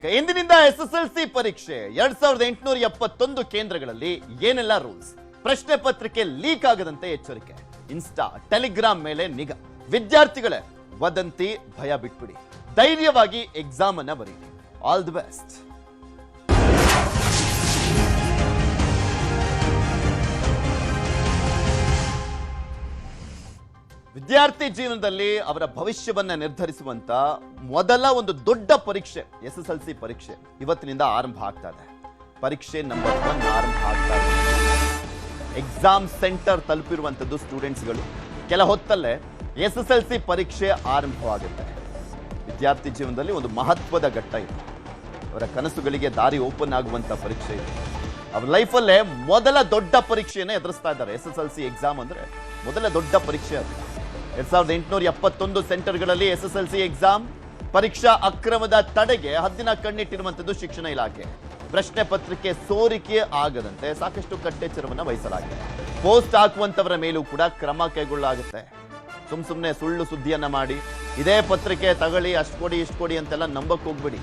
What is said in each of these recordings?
ಇಂದಿನಿಂದ ಎಸ್ಎಸ್ಎಲ್ಸಿ ಪರೀಕ್ಷೆ 2871 ಕೇಂದ್ರಗಳಲ್ಲಿ ಏನೆಲ್ಲ ರೂಲ್ಸ್, ಪ್ರಶ್ನೆ ಪತ್ರಿಕೆ ಲೀಕ್ ಆಗದಂತೆ ಎಚ್ಚರಿಕೆ, ಇನ್ಸ್ಟಾ ಟೆಲಿಗ್ರಾಮ್ ಮೇಲೆ ನಿಗಾ, ವಿದ್ಯಾರ್ಥಿಗಳೇ ವದಂತಿ ಭಯ ಬಿಟ್ಬಿಡಿ, ಧೈರ್ಯವಾಗಿ ಎಕ್ಸಾಮ್ ಅನ್ನ ಬರೀರಿ. All the best. ವಿದ್ಯಾರ್ಥಿ ಜೀವನದಲ್ಲಿ ಅವರ ಭವಿಷ್ಯವನ್ನ ನಿರ್ಧರಿಸುವಂತ ಮೊದಲ ಒಂದು ದೊಡ್ಡ ಪರೀಕ್ಷೆ ಎಸ್ಎಸ್ಎಲ್ಸಿ ಪರೀಕ್ಷೆ ಇವತ್ತಿನಿಂದ ಆರಂಭ ಆಗ್ತಾ ಇದೆ. ಪರೀಕ್ಷೆ ನಂಬರ್ 1 ಆರಂಭ ಆಗ್ತಾ ಇದೆ. ಎಕ್ಸಾಮ್ ಸೆಂಟರ್ ತಲುಪಿರುವಂತದ್ದು ಸ್ಟೂಡೆಂಟ್ಸ್ಗಳು. ಕೆಲ ಹೊತ್ತಲ್ಲೇ ಎಸ್ಎಸ್ಎಲ್ಸಿ ಪರೀಕ್ಷೆ ಆರಂಭವಾಗುತ್ತೆ. ವಿದ್ಯಾರ್ಥಿ ಜೀವನದಲ್ಲಿ ಒಂದು ಮಹತ್ವದ ಘಟ್ಟ ಇದು. ಅವರ ಕನಸುಗಳಿಗೆ ದಾರಿ ಓಪನ್ ಆಗುವಂತ ಪರೀಕ್ಷೆ ಇದು. ಅವ್ರ ಲೈಫಲ್ಲೇ ಮೊದಲ ದೊಡ್ಡ ಪರೀಕ್ಷೆಯನ್ನ ಎದುರಿಸ್ತಾ ಇದ್ದಾರೆ. ಎಸ್ಎಸ್ಎಲ್ಸಿ ಎಕ್ಸಾಮ್ ಅಂದ್ರೆ ಮೊದಲ ದೊಡ್ಡ ಪರೀಕ್ಷೆ ಅದು. 2871 ಸೆಂಟರ್ಗಳಲ್ಲಿ ಎಸ್ಎಸ್ಎಲ್ಸಿ ಎಕ್ಸಾಮ್ ಪರೀಕ್ಷಾ ಅಕ್ರಮದ ತಡೆಗೆ ಹದ್ದಿನ ಕಣ್ಣಿಟ್ಟಿರುವಂತದ್ದು ಶಿಕ್ಷಣ ಇಲಾಖೆ. ಪ್ರಶ್ನೆ ಪತ್ರಿಕೆ ಸೋರಿಕೆ ಆಗದಂತೆ ಸಾಕಷ್ಟು ಕಟ್ಟೆಚ್ಚರವನ್ನು ವಹಿಸಲಾಗಿದೆ. ಪೋಸ್ಟ್ ಹಾಕುವಂತವರ ಮೇಲೂ ಕೂಡ ಕ್ರಮ ಕೈಗೊಳ್ಳಲಾಗುತ್ತೆ. ಸುಮ್ನೆ ಸುಳ್ಳು ಸುದ್ದಿಯನ್ನ ಮಾಡಿ ಇದೇ ಪತ್ರಿಕೆ ತಗೊಳ್ಳಿ, ಅಷ್ಟು ಕೊಡಿ ಇಷ್ಟು ಕೊಡಿ ಅಂತೆಲ್ಲ ನಂಬಕ್ ಹೋಗ್ಬಿಡಿ.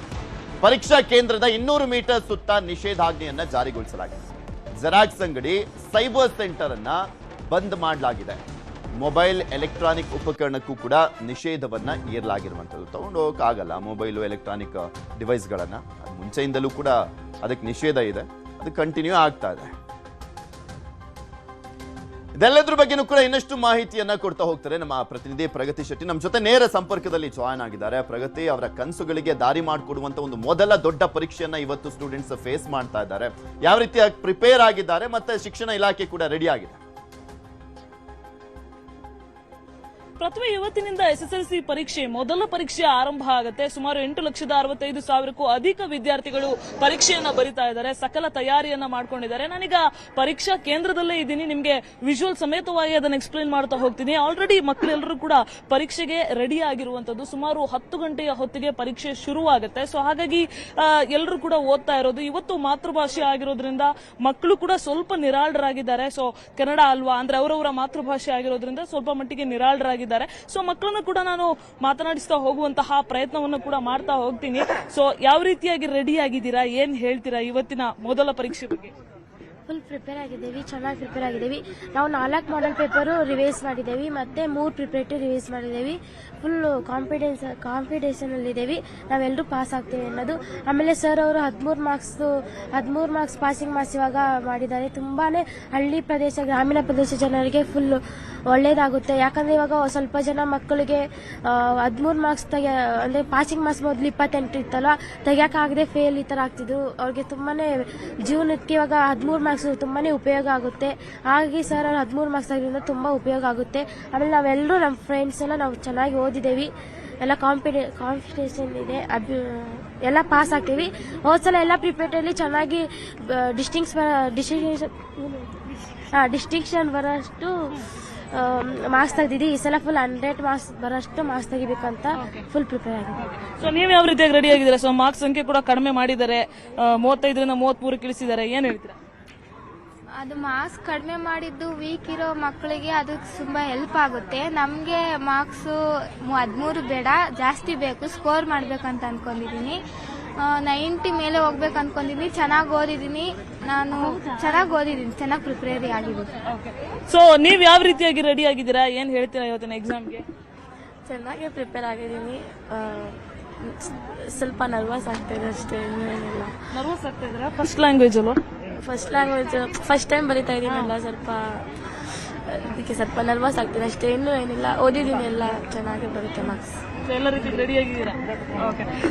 ಪರೀಕ್ಷಾ ಕೇಂದ್ರದ 200 ಮೀಟರ್ ಸುತ್ತ ನಿಷೇಧಾಜ್ಞೆಯನ್ನ ಜಾರಿಗೊಳಿಸಲಾಗಿದೆ. ಜೆರಾಕ್ಸ್ ಅಂಗಡಿ, ಸೈಬರ್ ಸೆಂಟರ್ ಅನ್ನ ಬಂದ್ ಮಾಡಲಾಗಿದೆ. ಮೊಬೈಲ್ ಎಲೆಕ್ಟ್ರಾನಿಕ್ ಉಪಕರಣಕ್ಕೂ ಕೂಡ ನಿಷೇಧವನ್ನ ಏರಲಾಗಿರುವಂಥದ್ದು. ತಗೊಂಡು ಹೋಗಕ್ಕಾಗಲ್ಲ ಮೊಬೈಲು ಎಲೆಕ್ಟ್ರಾನಿಕ್ ಡಿವೈಸ್ಗಳನ್ನ. ಅದು ಮುಂಚೆಯಿಂದಲೂ ಕೂಡ ಅದಕ್ಕೆ ನಿಷೇಧ ಇದೆ, ಅದು ಕಂಟಿನ್ಯೂ ಆಗ್ತಾ ಇದೆ. ಇದೆಲ್ಲದ್ರ ಬಗ್ಗೆನೂ ಕೂಡ ಇನ್ನಷ್ಟು ಮಾಹಿತಿಯನ್ನ ಕೊಡ್ತಾ ಹೋಗ್ತಾರೆ ನಮ್ಮ ಪ್ರತಿನಿಧಿ ಪ್ರಗತಿ ಶೆಟ್ಟಿ. ನಮ್ಮ ಜೊತೆ ನೇರ ಸಂಪರ್ಕದಲ್ಲಿ ಜಾಯ್ನ್ ಆಗಿದ್ದಾರೆ. ಪ್ರಗತಿ, ಅವರ ಕನಸುಗಳಿಗೆ ದಾರಿ ಮಾಡಿಕೊಡುವಂತ ಒಂದು ಮೊದಲ ದೊಡ್ಡ ಪರೀಕ್ಷೆಯನ್ನ ಇವತ್ತು ಸ್ಟೂಡೆಂಟ್ಸ್ ಫೇಸ್ ಮಾಡ್ತಾ ಇದ್ದಾರೆ. ಯಾವ ರೀತಿಯಾಗಿ ಪ್ರಿಪೇರ್ ಆಗಿದ್ದಾರೆ, ಮತ್ತೆ ಶಿಕ್ಷಣ ಇಲಾಖೆ ಕೂಡ ರೆಡಿ ಆಗಿದೆ? ಪ್ರಥಮ ಇವತ್ತಿನಿಂದ ಎಸ್ಎಸ್ಎಲ್ಸಿ ಪರೀಕ್ಷೆ ಮೊದಲ ಪರೀಕ್ಷೆ ಆರಂಭ ಆಗುತ್ತೆ. ಸುಮಾರು 8,65,000ಕ್ಕೂ ಅಧಿಕ ವಿದ್ಯಾರ್ಥಿಗಳು ಪರೀಕ್ಷೆಯನ್ನ ಬರಿತಾ ಇದ್ದಾರೆ. ಸಕಲ ತಯಾರಿಯನ್ನ ಮಾಡ್ಕೊಂಡಿದ್ದಾರೆ. ನಾನೀಗ ಪರೀಕ್ಷಾ ಕೇಂದ್ರದಲ್ಲೇ ಇದ್ದೀನಿ. ನಿಮ್ಗೆ ವಿಜುವಲ್ ಸಮೇತವಾಗಿ ಅದನ್ನ ಎಕ್ಸ್ಪ್ಲೇನ್ ಮಾಡ್ತಾ ಹೋಗ್ತೀನಿ. ಆಲ್ರೆಡಿ ಮಕ್ಕಳೆಲ್ಲರೂ ಕೂಡ ಪರೀಕ್ಷೆಗೆ ರೆಡಿ ಆಗಿರುವಂತದ್ದು. ಸುಮಾರು 10 ಗಂಟೆಯ ಹೊತ್ತಿಗೆ ಪರೀಕ್ಷೆ ಶುರುವಾಗುತ್ತೆ. ಸೊ ಹಾಗಾಗಿ ಎಲ್ಲರೂ ಕೂಡ ಓದ್ತಾ ಇರೋದು. ಇವತ್ತು ಮಾತೃಭಾಷೆ ಆಗಿರೋದ್ರಿಂದ ಮಕ್ಕಳು ಕೂಡ ಸ್ವಲ್ಪ ನಿರಾಳರಾಗಿದ್ದಾರೆ. ಸೊ ಕನ್ನಡ ಅಲ್ವಾ ಅಂದ್ರೆ ಅವರವರ ಮಾತೃಭಾಷೆ ಆಗಿರೋದ್ರಿಂದ ಸ್ವಲ್ಪ ಮಟ್ಟಿಗೆ ನಿರಾಳರಾಗಿದ್ದಾರೆ. ಸೊ ಮಕ್ಕಳನ್ನು ಕೂಡ ನಾನು ಮಾತನಾಡಿಸ್ತಾ ಹೋಗುವಂತಹ ಪ್ರಯತ್ನವನ್ನು ಕೂಡ ಮಾಡ್ತಾ ಹೋಗ್ತೀನಿ. ಸೊ ಯಾವ ರೀತಿಯಾಗಿ ರೆಡಿ ಆಗಿದ್ದೀರಾ, ಏನ್ ಹೇಳ್ತೀರಾ ಇವತ್ತಿನ ಮೊದಲ ಪರೀಕ್ಷೆ ಬಗ್ಗೆ? ಫುಲ್ ಪ್ರಿಪೇರ್ ಆಗಿದ್ದೀವಿ, ಚೆನ್ನಾಗಿ ಪ್ರಿಪೇರ್ ಆಗಿದ್ದೀವಿ. ನಾವು 4 ಮಾಡೆಲ್ ಪೇಪರು ರಿವೈಸ್ ಮಾಡಿದ್ದೀವಿ, ಮತ್ತೆ 3 ಪ್ರಿಪರೇಟರಿ ರಿವೈಸ್ ಮಾಡಿದ್ದೀವಿ. ಫುಲ್ ಕಾನ್ಫಿಡೆನ್ಸಲ್ಲಿದ್ದೀವಿ ನಾವೆಲ್ಲರೂ ಪಾಸ್ ಆಗ್ತೀವಿ ಅನ್ನೋದು. ಆಮೇಲೆ ಸರ್ ಅವರು 13 ಮಾರ್ಕ್ಸ್ ಪಾಸಿಂಗ್ ಮಾರ್ಕ್ಸ್ ಇವಾಗ ಮಾಡಿದ್ದಾರೆ. ತುಂಬಾ ಹಳ್ಳಿ ಪ್ರದೇಶ, ಗ್ರಾಮೀಣ ಪ್ರದೇಶ ಜನರಿಗೆ ಫುಲ್ ಒಳ್ಳೇದಾಗುತ್ತೆ. ಯಾಕಂದರೆ ಇವಾಗ ಸ್ವಲ್ಪ ಜನ ಮಕ್ಕಳಿಗೆ 13 ಮಾರ್ಕ್ಸ್ ಅಂದರೆ ಪಾಸಿಂಗ್ ಮಾರ್ಕ್ಸ್ ಮೊದಲು 28 ಇತ್ತಲ್ಲ, ತೆಗಿಯೋಕ್ಕಾಗದೆ ಫೇಲ್ ಈ ಥರ ಆಗ್ತಿದ್ರು. ಅವ್ರಿಗೆ ತುಂಬಾ ಜೀವನಕ್ಕೆ ಇವಾಗ 13 ಮಾರ್ಕ್ಸ್ ತುಂಬಾ ಉಪಯೋಗ ಆಗುತ್ತೆ. ಹಾಗಾಗಿ ಸರ್ ಅವ್ರು 13 ಮಾರ್ಕ್ಸ್ ಆಗಿರೋದ್ರಿಂದ ತುಂಬ ಉಪಯೋಗ ಆಗುತ್ತೆ. ಆಮೇಲೆ ನಾವೆಲ್ಲರೂ ನಮ್ಮ ಫ್ರೆಂಡ್ಸ್ ಎಲ್ಲ ನಾವು ಚೆನ್ನಾಗಿ ಓದಿದ್ದೇವೆ, ಎಲ್ಲ ಕಾನ್ಫಿಡೆನ್ಸ್ ಇದೆ, ಎಲ್ಲ ಪಾಸ್ ಆಗ್ತೀವಿ. ಹೋದ್ಸಲ ಎಲ್ಲ ಪ್ರಿಪೇಟಲ್ಲಿ ಚೆನ್ನಾಗಿ ಡಿಸ್ಟಿಂಕ್ಷನ್ ಬರೋಷ್ಟು ಮಾರ್ಕ್ಸ್ ತೆಗೆದಿದ್ದೀವಿ. ಈ ಸಲ ಫುಲ್ 100 ಮಾರ್ಕ್ಸ್ ಬರೋಷ್ಟು ಮಾರ್ಕ್ಸ್ ತೆಗಿಬೇಕಂತ ಫುಲ್ ಪ್ರಿಪೇರ್ ಆಗಿದೆ. ಸೊ ನೀವು ಯಾವ ರೀತಿಯಾಗಿ ರೆಡಿ ಆಗಿದ್ದೀರಾ? ಸೊ ಮಾರ್ಕ್ಸ್ ಸಂಖ್ಯೆ ಕೂಡ ಕಡಿಮೆ ಮಾಡಿದ್ದಾರೆ, 35ರಿಂದ 33 ಇಳಿಸಿದ್ದಾರೆ. ಏನ್ ಹೇಳ್ತೀರಾ? ಅದು ಮಾರ್ಕ್ಸ್ ಕಡಿಮೆ ಮಾಡಿದ್ದು ವೀಕ್ ಇರೋ ಮಕ್ಕಳಿಗೆ ಅದು ತುಂಬ ಹೆಲ್ಪ್ ಆಗುತ್ತೆ. ನಮಗೆ ಮಾರ್ಕ್ಸು 13 ಬೇಡ, ಜಾಸ್ತಿ ಬೇಕು, ಸ್ಕೋರ್ ಮಾಡ್ಬೇಕಂತ ಅನ್ಕೊಂಡಿದ್ದೀನಿ. 90 ಮೇಲೆ ಹೋಗ್ಬೇಕು ಅನ್ಕೊಂಡಿದ್ದೀನಿ. ಚೆನ್ನಾಗಿ ಓದಿದ್ದೀನಿ, ನಾನು ಚೆನ್ನಾಗಿ ಓದಿದ್ದೀನಿ, ಚೆನ್ನಾಗಿ ಪ್ರಿಪೇರ್ ಆಗಿದ್ದೀನಿ. ಸೊ ನೀವು ಯಾವ ರೀತಿಯಾಗಿ ರೆಡಿ ಆಗಿದ್ದೀರಾ, ಏನ್ ಹೇಳ್ತೀರಾ ಇವತ್ತಿನ ಎಕ್ಸಾಮ್ಗೆ? ಚೆನ್ನಾಗಿ ಪ್ರಿಪೇರ್ ಆಗಿದ್ದೀನಿ. ಸ್ವಲ್ಪ ನರ್ವಸ್ ಆಗ್ತಾಯಿದೆ ಅಷ್ಟೇ, ಇನ್ನೇನಿಲ್ಲ. ನರ್ವಸ್ ಆಗ್ತಾ ಇದ್ದೀರಾ? ಫಸ್ಟ್ ಲ್ಯಾಂಗ್ವೇಜ್ ಅಲ್ವಾ? ಫಸ್ಟ್ ಲ್ಯಾಂಗ್ವೇಜ್ ಫಸ್ಟ್ ಟೈಮ್ ಬರೀತಾ ಇದ್ದೀನಲ್ಲ, ಅದಕ್ಕೆ ಸ್ವಲ್ಪ ನರ್ವಸ್ ಆಗ್ತಿದೆ ಅಷ್ಟೇ, ಇನ್ನೂ ಏನಿಲ್ಲ. ಓದಿದ್ದೀನಿ, ಎಲ್ಲ ಚೆನ್ನಾಗಿ ಬರುತ್ತೆ ಮಾರ್ಕ್ಸ್. ಎಲ್ಲ ರೀತಿ ರೆಡಿ ಆಗಿದ್ದೀರಾ?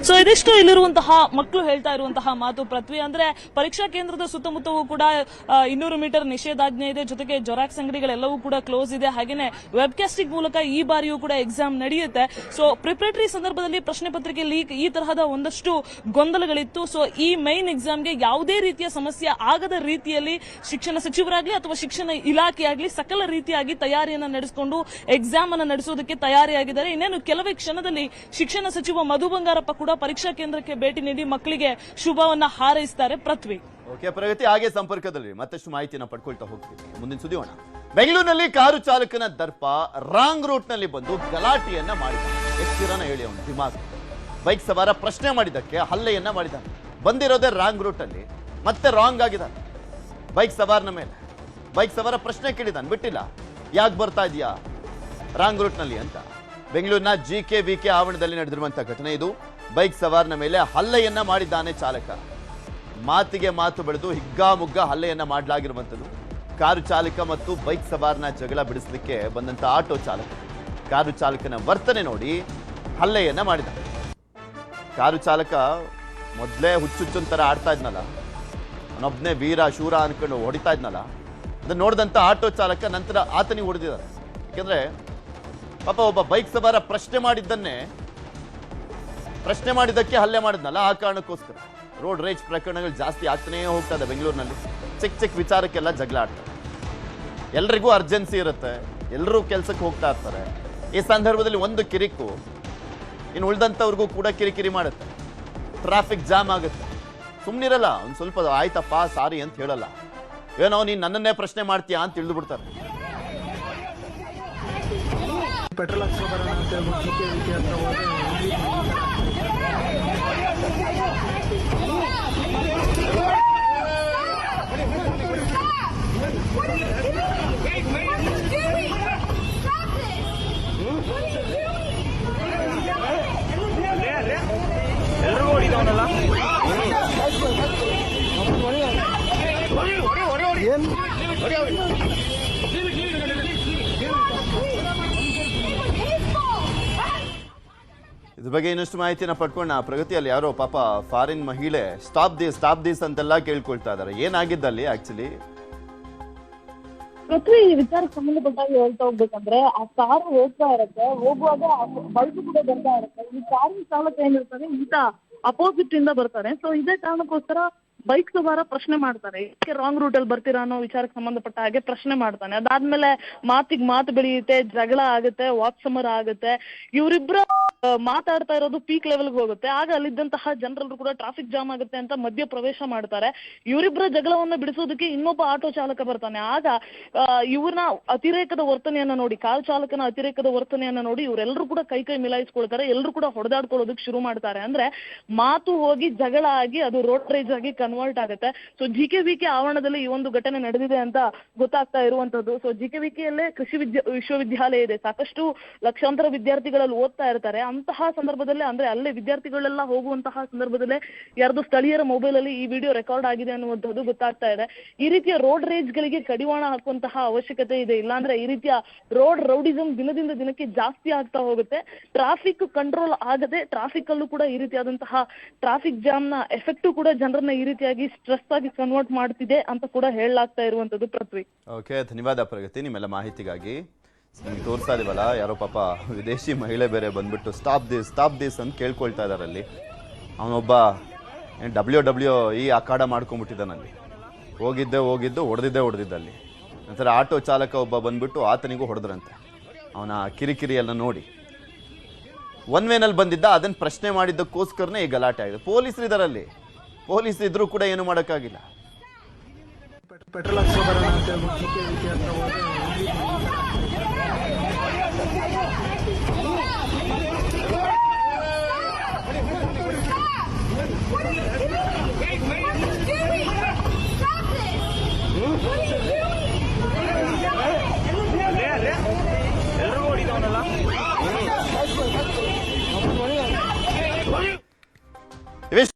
ಸೊ ಇದಿಷ್ಟು ಇಲ್ಲಿರುವಂತಹ ಮಕ್ಕಳು ಹೇಳ್ತಾ ಇರುವಂತಹ ಮಾತು. ಪೃಥ್ವಿ, ಅಂದ್ರೆ ಪರೀಕ್ಷಾ ಕೇಂದ್ರದ ಸುತ್ತಮುತ್ತವೂ ಕೂಡ 200 ಮೀಟರ್ ನಿಷೇಧಾಜ್ಞೆ ಇದೆ. ಜೊತೆಗೆ ಜೆರಾಕ್ಸ್ ಅಂಗಡಿಗಳೆಲ್ಲವೂ ಕೂಡ ಕ್ಲೋಸ್ ಇದೆ. ಹಾಗೇನೆ ವೆಬ್ಕಾಸ್ಟಿಂಗ್ ಮೂಲಕ ಈ ಬಾರಿಯೂ ಕೂಡ ಎಕ್ಸಾಮ್ ನಡೆಯುತ್ತೆ. ಸೊ ಪ್ರಿಪರೇಟರಿ ಸಂದರ್ಭದಲ್ಲಿ ಪ್ರಶ್ನೆ ಪತ್ರಿಕೆ ಲೀಕ್, ಈ ತರಹದ ಒಂದಷ್ಟು ಗೊಂದಲಗಳಿತ್ತು. ಸೊ ಈ ಮೈನ್ ಎಕ್ಸಾಮ್ಗೆ ಯಾವುದೇ ರೀತಿಯ ಸಮಸ್ಯೆ ಆಗದ ರೀತಿಯಲ್ಲಿ ಶಿಕ್ಷಣ ಸಚಿವರಾಗ್ಲಿ ಅಥವಾ ಶಿಕ್ಷಣ ಇಲಾಖೆಯಾಗ್ಲಿ ಸಕಲ ರೀತಿಯಾಗಿ ತಯಾರಿಯನ್ನ ನಡೆಸಿಕೊಂಡು ಎಕ್ಸಾಮ್ ಅನ್ನು ನಡೆಸೋದಕ್ಕೆ ತಯಾರಿಯಾಗಿದ್ದಾರೆ. ಇನ್ನೇನು ಕೆಲವೇ ಕ್ಷಣದಲ್ಲಿ ಶಿಕ್ಷಣ ಸಚಿವ ಮಧು ಬಂಗಾರಪ್ಪ ಕೂಡ ಪರೀಕ್ಷಾ ಕೇಂದ್ರಕ್ಕೆ ಭೇಟಿ ನೀಡಿ ಮಕ್ಕಳಿಗೆ ಶುಭವನ್ನ ಹಾರೈಸಿದ್ದಾರೆ. ಪೃಥ್ವಿ, ಓಕೆ ಪ್ರಗತಿ, ಹಾಗೆ ಸಂಪರ್ಕದಲ್ಲಿ ಮತ್ತಷ್ಟು ಮಾಹಿತಿಯನ್ನು ಪಡ್ಕೊಳ್ತಾ ಹೋಗ್ತೀವಿ. ಮುಂದಿನ ಸುದ್ದಿಯೋಣ. ಬೆಂಗಳೂರಿನಲ್ಲಿ ಕಾರು ಚಾಲಕನ ದರ್ಪ ರಾಂಗ್ ರೂಟ್ ನಲ್ಲಿ ಬಂದು ಗಲಾಟೆಯನ್ನ ಮಾಡಿದ. ಎಷ್ಟು ಹೇಳಿ ಅವನು ದಿಮಾಗ್ ಬೈಕ್ ಸವಾರ ಪ್ರಶ್ನೆ ಮಾಡಿದ್ದಕ್ಕೆ ಹಲ್ಲೆಯನ್ನ ಮಾಡಿದ್ದಾನೆ. ಬಂದಿರೋದೇ ರಾಂಗ್ ರೂಟಲ್ಲಿ, ಮತ್ತೆ ರಾಂಗ್ ಆಗಿದ್ದಾನೆ ಬೈಕ್ ಸವಾರನ ಮೇಲೆ. ಬೈಕ್ ಸವಾರ ಪ್ರಶ್ನೆ ಕೇಳಿದಾನೆ, ಬಿಟ್ಟಿಲ್ಲ, ಯಾಕೆ ಬರ್ತಾ ಇದೆಯಾ ರಾಂಗ್ ರೂಟ್ನಲ್ಲಿ ಅಂತ. ಬೆಂಗಳೂರಿನ GKVK ಆವರಣದಲ್ಲಿ ನಡೆದಿರುವಂತಹ ಘಟನೆ ಇದು. ಬೈಕ್ ಸವಾರನ ಮೇಲೆ ಹಲ್ಲೆಯನ್ನ ಮಾಡಿದ್ದಾನೆ ಚಾಲಕ. ಮಾತಿಗೆ ಮಾತು ಬೆಳೆದು ಹಿಗ್ಗಾಮುಗ್ಗಾ ಹಲ್ಲೆಯನ್ನ ಮಾಡಲಾಗಿರುವಂಥದ್ದು. ಕಾರು ಚಾಲಕ ಮತ್ತು ಬೈಕ್ ಸವಾರನ ಜಗಳ ಬಿಡಿಸಲಿಕ್ಕೆ ಬಂದಂತ ಆಟೋ ಚಾಲಕ ಕಾರು ಚಾಲಕನ ವರ್ತನೆ ನೋಡಿ ಹಲ್ಲೆಯನ್ನ ಮಾಡಿದ. ಕಾರು ಚಾಲಕ ಮೊದಲೇ ಹುಚ್ಚುಚ್ಚುಂತರ ಆಡ್ತಾ ಇದ್ನಲ್ಲ, ಅವನೊಬ್ಬನೇ ವೀರ ಶೂರ ಅನ್ಕೊಂಡು ಹೊಡಿತಾ ಇದ್ನಲ್ಲ, ಅದನ್ನ ನೋಡಿದಂತ ಆಟೋ ಚಾಲಕ ನಂತರ ಆತನಿಗೆ ಹೊಡೆದಿದ್ದಾರೆ. ಯಾಕೆಂದ್ರೆ ಪಾಪ ಒಬ್ಬ ಬೈಕ್ ಸವಾರ ಪ್ರಶ್ನೆ ಮಾಡಿದ್ದಕ್ಕೆ ಹಲ್ಲೆ ಮಾಡಿದ್ನಲ್ಲ, ಆ ಕಾರಣಕ್ಕೋಸ್ಕರ ರೋಡ್ ರೇಜ್ ಪ್ರಕರಣಗಳು ಜಾಸ್ತಿ ಆಗ್ತಾನೇ ಹೋಗ್ತಾ ಇದೆ ಬೆಂಗಳೂರಿನಲ್ಲಿ. ಚಿಕ್ಕ ವಿಚಾರಕ್ಕೆಲ್ಲ ಜಗಳ ಆಡ್ತಾರೆ. ಎಲ್ರಿಗೂ ಅರ್ಜೆನ್ಸಿ ಇರುತ್ತೆ, ಎಲ್ಲರೂ ಕೆಲಸಕ್ಕೆ ಹೋಗ್ತಾ ಇರ್ತಾರೆ. ಈ ಸಂದರ್ಭದಲ್ಲಿ ಒಂದು ಕಿರಿಕು ಇನ್ನು ಉಳಿದಂಥವ್ರಿಗೂ ಕೂಡ ಕಿರಿಕಿರಿ ಮಾಡುತ್ತೆ, ಟ್ರಾಫಿಕ್ ಜಾಮ್ ಆಗುತ್ತೆ. ಸುಮ್ಮನಿರಲ್ಲ, ಒಂದು ಸ್ವಲ್ಪ ಆಯ್ತಪ್ಪ ಸಾರಿ ಅಂತ ಹೇಳಲ್ಲ, ಏನೋ ನೀನು ನನ್ನನ್ನೇ ಪ್ರಶ್ನೆ ಮಾಡ್ತೀಯಾ ಅಂತ ತಿಳಿದು ಬಿಡ್ತಾರೆ. ಪೆಟ್ರೋಲ್ ಹಾಕ್ಸ್ಕೊ ಬರೋಣ ಅಂತ ಹೇಳ್ಬಿಟ್ಟು GKVK ಹತ್ರ ಹೋದ್ರೆ ಎಲ್ರಿಗೂ ಹೊಡಿದವನಲ್ಲ ಏನು ಇದ್ರ ಬಗ್ಗೆ ಇನ್ನಷ್ಟು ಮಾಹಿತಿನ ಪಡ್ಕೊಂಡ ಪ್ರಗತಿಯಲ್ಲಿ ಯಾರೋ ಪಾಪ ಫಾರಿನ್ ಮಹಿಳೆ ಸ್ಟಾಪ್ ದಿಸ್ ಅಂತೆಲ್ಲ ಕೇಳ್ಕೊಳ್ತಾ ಇದಾರೆ. ಏನಾಗಿದ್ದಲ್ಲಿ ಆಕ್ಚುಲಿ ಪೃಥ್ವಿ, ಈ ವಿಚಾರಕ್ಕೆ ಸಂಬಂಧಪಟ್ಟಾಗಿ ಹೇಳ್ತಾ ಹೋಗ್ಬೇಕಂದ್ರೆ, ಆ ಕಾರು ಹೋಗ್ತಾ ಇರುತ್ತೆ, ಹೋಗುವಾಗ ಬೈಕ್ ಕೂಡ ಬರ್ತಾ ಇರುತ್ತೆ. ಈ ಕಾರಿನ ಚಾಲಕ ಏನಿರ್ತಾನೆ, ಈತ ಅಪೋಸಿಟ್ ಇಂದ ಬರ್ತಾನೆ. ಸೊ ಇದೇ ಕಾರಣಕ್ಕೋಸ್ಕರ ಬೈಕ್ ಸವಾರ ಪ್ರಶ್ನೆ ಮಾಡ್ತಾರೆ, ಇದಕ್ಕೆ ರಾಂಗ್ ರೂಟ್ ಅಲ್ಲಿ ಬರ್ತೀರಾ ಅನ್ನೋ ವಿಚಾರಕ್ಕೆ ಸಂಬಂಧಪಟ್ಟ ಹಾಗೆ ಪ್ರಶ್ನೆ ಮಾಡ್ತಾನೆ. ಅದಾದ್ಮೇಲೆ ಮಾತಿಗೆ ಮಾತು ಬೆಳೆಯುತ್ತೆ, ಜಗಳ ಆಗುತ್ತೆ, ವಾಕ್ಸಮರ ಆಗುತ್ತೆ. ಇವರಿಬ್ರ ಮಾತಾಡ್ತಾ ಇರೋದು ಪೀಕ್ ಲೆವೆಲ್ಗೆ ಹೋಗುತ್ತೆ. ಆಗ ಅಲ್ಲಿದ್ದಂತಹ ಜನರೆಲ್ಲರೂ ಕೂಡ ಟ್ರಾಫಿಕ್ ಜಾಮ್ ಆಗುತ್ತೆ ಅಂತ ಮಧ್ಯ ಪ್ರವೇಶ ಮಾಡ್ತಾರೆ. ಇವರಿಬ್ರ ಜಗಳವನ್ನ ಬಿಡಿಸೋದಕ್ಕೆ ಇನ್ನೊಬ್ಬ ಆಟೋ ಚಾಲಕ ಬರ್ತಾನೆ. ಆಗ ಇವ್ರನ್ನ ಅತಿರೇಕದ ವರ್ತನೆಯನ್ನ ನೋಡಿ, ಕಾರ್ ಚಾಲಕನ ಅತಿರೇಕದ ವರ್ತನೆಯನ್ನ ನೋಡಿ ಇವರೆಲ್ಲರೂ ಕೂಡ ಕೈ ಮಿಲಾಯಿಸ್ಕೊಳ್ತಾರೆ. ಎಲ್ಲರೂ ಕೂಡ ಹೊಡೆದಾಡ್ಕೊಳ್ಳೋದಕ್ಕೆ ಶುರು ಮಾಡ್ತಾರೆ. ಅಂದ್ರೆ ಮಾತು ಹೋಗಿ ಜಗಳ ಆಗಿ ಅದು ರೋಡ್ ರೇಜ್ ಆಗಿ ಕನ್ವರ್ಟ್ ಆಗುತ್ತೆ. ಸೊ GKVK ಆವರಣದಲ್ಲಿ ಈ ಒಂದು ಘಟನೆ ನಡೆದಿದೆ ಅಂತ ಗೊತ್ತಾಗ್ತಾ ಇರುವಂತದ್ದು. ಸೊ GKVK ಯಲ್ಲೇ ಕೃಷಿ ವಿಶ್ವವಿದ್ಯಾಲಯ ಇದೆ, ಸಾಕಷ್ಟು ಲಕ್ಷಾಂತರ ವಿದ್ಯಾರ್ಥಿಗಳಲ್ಲಿ ಓದ್ತಾ ಇರ್ತಾರೆ. ಅಂತಹ ಸಂದರ್ಭದಲ್ಲೇ, ಅಂದ್ರೆ ಅಲ್ಲೇ ವಿದ್ಯಾರ್ಥಿಗಳೆಲ್ಲ ಹೋಗುವಂತಹ ಸಂದರ್ಭದಲ್ಲೇ ಯಾರ್ದು ಸ್ಥಳೀಯರ ಮೊಬೈಲ್ ಅಲ್ಲಿ ಈ ವಿಡಿಯೋ ರೆಕಾರ್ಡ್ ಆಗಿದೆ ಅನ್ನುವಂಥದ್ದು ಗೊತ್ತಾಗ್ತಾ ಇದೆ. ಈ ರೀತಿಯ ರೋಡ್ ರೇಜ್ ಗಳಿಗೆ ಕಡಿವಾಣ ಹಾಕುವಂತಹ ಅವಶ್ಯಕತೆ ಇದೆ. ಇಲ್ಲಾಂದ್ರೆ ಈ ರೀತಿಯ ರೋಡ್ ರೌಡಿಸಂ ದಿನದಿಂದ ದಿನಕ್ಕೆ ಜಾಸ್ತಿ ಆಗ್ತಾ ಹೋಗುತ್ತೆ. ಟ್ರಾಫಿಕ್ ಕಂಟ್ರೋಲ್ ಆಗದೆ ಟ್ರಾಫಿಕ್ ಅಲ್ಲೂ ಕೂಡ ಈ ರೀತಿಯಾದಂತಹ ಟ್ರಾಫಿಕ್ ಜಾಮ್ ನ ಎಫೆಕ್ಟ್ ಕೂಡ ಜನರನ್ನ ಈ ರೀತಿಯಾಗಿ ಸ್ಟ್ರೆಸ್ ಆಗಿ ಕನ್ವರ್ಟ್ ಮಾಡ್ತಿದೆ ಅಂತ ಕೂಡ ಹೇಳಲಾಗ್ತಾ ಇರುವಂತದ್ದು. ಪೃಥ್ವಿ, ಓಕೆ, ಧನ್ಯವಾದ ಪ್ರಗತಿ ನಿಮ್ಮೆಲ್ಲ ಮಾಹಿತಿಗಾಗಿ. ನಿಮ್ಗೆ ತೋರಿಸ್ತಾ ಇದೀವಲ್ಲ, ಯಾರೋ ಪಾಪ ವಿದೇಶಿ ಮಹಿಳೆ ಬೇರೆ ಬಂದ್ಬಿಟ್ಟು ಸ್ಟಾಪ್ ದಿಸ್ ಅಂತ ಕೇಳ್ಕೊಳ್ತಾ ಇದಾರೆ. ಅಲ್ಲಿ ಅವನೊಬ್ಬ WWE ಅಖಾಡ ಮಾಡ್ಕೊಂಡ್ಬಿಟ್ಟಿದ್ದಾನಲ್ಲಿ. ಹೋಗಿದ್ದು ಹೊಡೆದಿದ್ದಲ್ಲಿ. ನಂತರ ಆಟೋ ಚಾಲಕ ಒಬ್ಬ ಬಂದ್ಬಿಟ್ಟು ಆತನಿಗೂ ಹೊಡೆದ್ರಂತೆ. ಅವನ ಕಿರಿಕಿರಿಯೆಲ್ಲ ನೋಡಿ ಒನ್ ವೇನಲ್ಲಿ ಬಂದಿದ್ದ, ಅದನ್ನ ಪ್ರಶ್ನೆ ಮಾಡಿದ್ದಕ್ಕೋಸ್ಕರನೇ ಈ ಗಲಾಟೆ ಆಗಿದೆ. ಪೊಲೀಸರು ಇದರಲ್ಲಿ, ಪೊಲೀಸ್ ಇದ್ರೂ ಕೂಡ ಏನು ಮಾಡೋಕ್ಕಾಗಿಲ್ಲ. ಪೆಟ್ರೋಲ್ ಹಾಕ್ಸ್ಕೊ ಬರೋಣ ಅಂತ ಹೇಳ್ಬಿಟ್ಟು GKVK ಹತ್ರ ಹೋದ್ರೆ